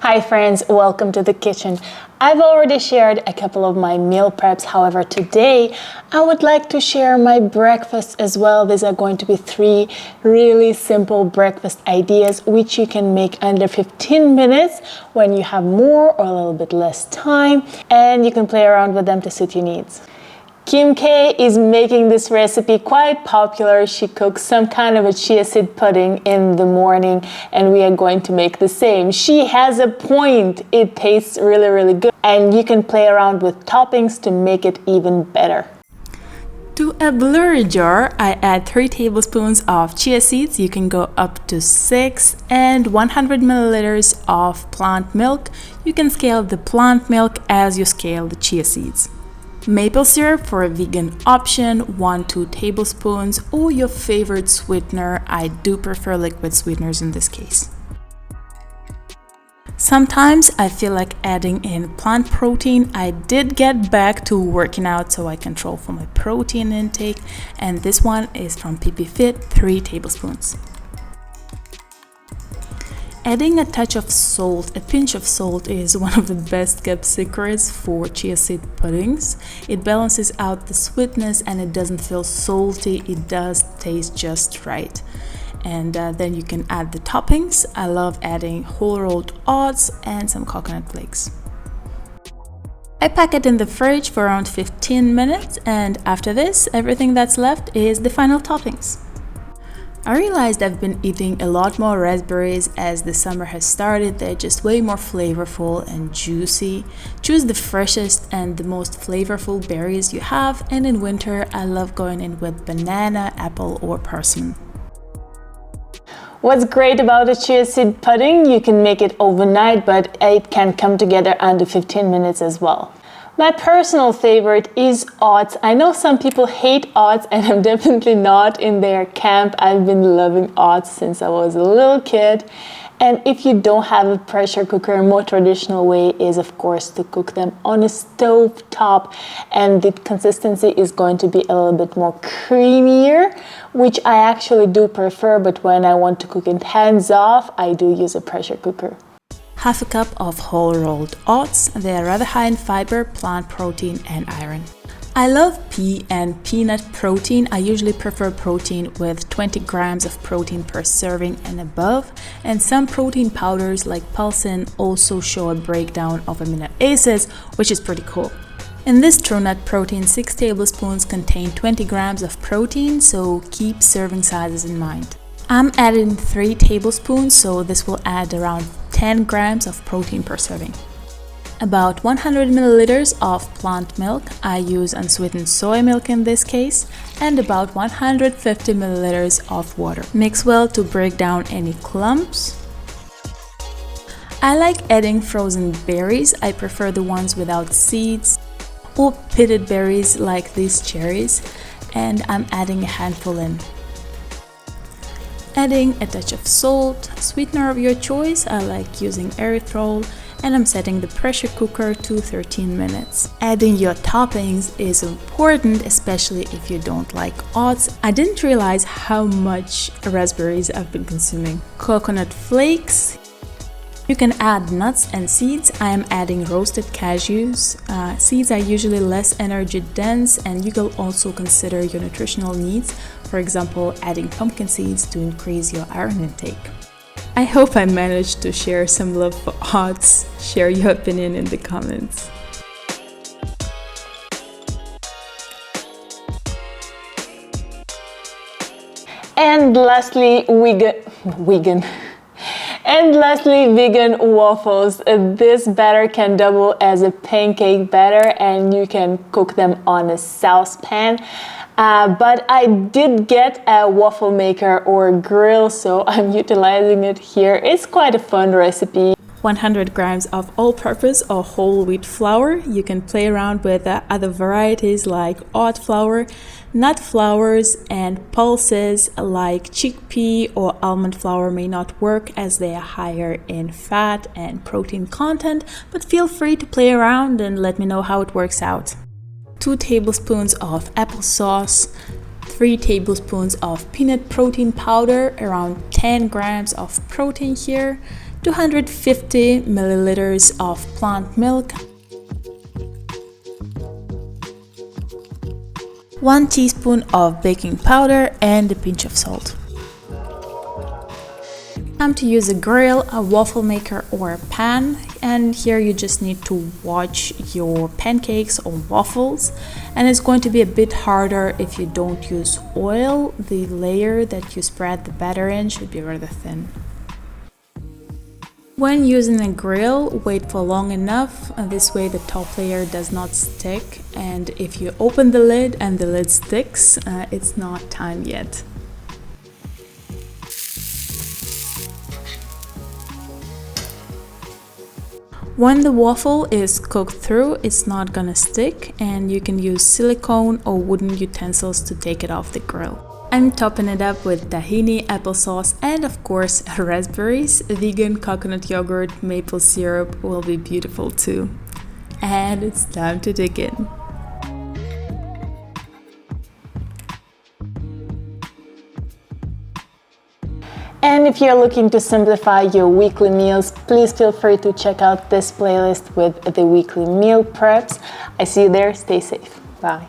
Hi friends, welcome to the kitchen. I've already shared a couple of my meal preps. However, today I would like to share my breakfast as well. These are going to be 3 really simple breakfast ideas which you can make under 15 minutes when you have more or a little bit less time, and you can play around with them to suit your needs. Kim K is making this recipe quite popular. She cooks some kind of a chia seed pudding in the morning, and we are going to make the same. She has a point. It tastes really, really good, and you can play around with toppings to make it even better. To a blurry jar, I add 3 tablespoons of chia seeds. You can go up to 6, and 100 milliliters of plant milk. You can scale the plant milk as you scale the chia seeds. Maple syrup for a vegan option, 1-2 tablespoons, or your favorite sweetener. I do prefer liquid sweeteners in this case. Sometimes I feel like adding in plant protein. I did get back to working out, so I control for my protein intake, and this one is from PP Fit, 3 tablespoons. Adding a touch of salt, a pinch of salt, is one of the best kept secrets for chia seed puddings. It balances out the sweetness and it doesn't feel salty. It does taste just right. And then you can add the toppings. I love adding whole rolled oats and some coconut flakes. I pack it in the fridge for around 15 minutes, and after this, everything that's left is the final toppings. I realized I've been eating a lot more raspberries as the summer has started. They're just way more flavorful and juicy. Choose the freshest and the most flavorful berries you have, and in winter I love going in with banana, apple or persimmon. What's great about a chia seed pudding, you can make it overnight, but it can come together under 15 minutes as well. My personal favorite is oats. I know some people hate oats, and I'm definitely not in their camp. I've been loving oats since I was a little kid. And if you don't have a pressure cooker, a more traditional way is of course to cook them on a stove top, and the consistency is going to be a little bit more creamier, which I actually do prefer, but when I want to cook it hands off, I do use a pressure cooker. Half a cup of whole rolled oats. They are rather high in fiber, plant protein and iron. I love pea and peanut protein. I usually prefer protein with 20 grams of protein per serving and above, and some protein powders like Pulsin also show a breakdown of amino acids, which is pretty cool. In this TRU-NUT protein, 6 tablespoons contain 20 grams of protein, so keep serving sizes in mind. I'm adding 3 tablespoons, so this will add around 10 grams of protein per serving. About 100 milliliters of plant milk. I use unsweetened soy milk in this case, and about 150 milliliters of water. Mix well to break down any clumps. I like adding frozen berries. I prefer the ones without seeds, or pitted berries like these cherries, and I'm adding a handful in. Adding a touch of salt, sweetener of your choice. I like using erythritol, and I'm setting the pressure cooker to 13 minutes. Adding your toppings is important, especially if you don't like oats. I didn't realize how much raspberries I've been consuming. Coconut flakes. You can add nuts and seeds. I am adding roasted cashews. Seeds are usually less energy dense, and you can also consider your nutritional needs. For example, adding pumpkin seeds to increase your iron intake. I hope I managed to share some love for oats. Share your opinion in the comments. And lastly, vegan waffles. This batter can double as a pancake batter, and you can cook them on a saucepan. But I did get a waffle maker or grill, so I'm utilizing it here. It's quite a fun recipe. 100 grams of all-purpose or whole wheat flour. You can play around with other varieties like oat flour, nut flours, and pulses like chickpea or almond flour may not work as they are higher in fat and protein content, but feel free to play around and let me know how it works out. 2 tablespoons of applesauce, 3 tablespoons of peanut protein powder, around 10 grams of protein here, 250 milliliters of plant milk, 1 teaspoon of baking powder, and a pinch of salt. Time to use a grill, a waffle maker, or a pan, and here you just need to watch your pancakes or waffles, and it's going to be a bit harder if you don't use oil. The layer that you spread the batter in should be rather thin. When using a grill, wait for long enough, this way the top layer does not stick, and if you open the lid and the lid sticks, it's not time yet. When the waffle is cooked through, it's not gonna stick, and you can use silicone or wooden utensils to take it off the grill. I'm topping it up with tahini, applesauce, and of course raspberries. Vegan coconut yogurt, maple syrup will be beautiful too. And it's time to dig in. And if you're looking to simplify your weekly meals, please feel free to check out this playlist with the weekly meal preps. I see you there. Stay safe. Bye.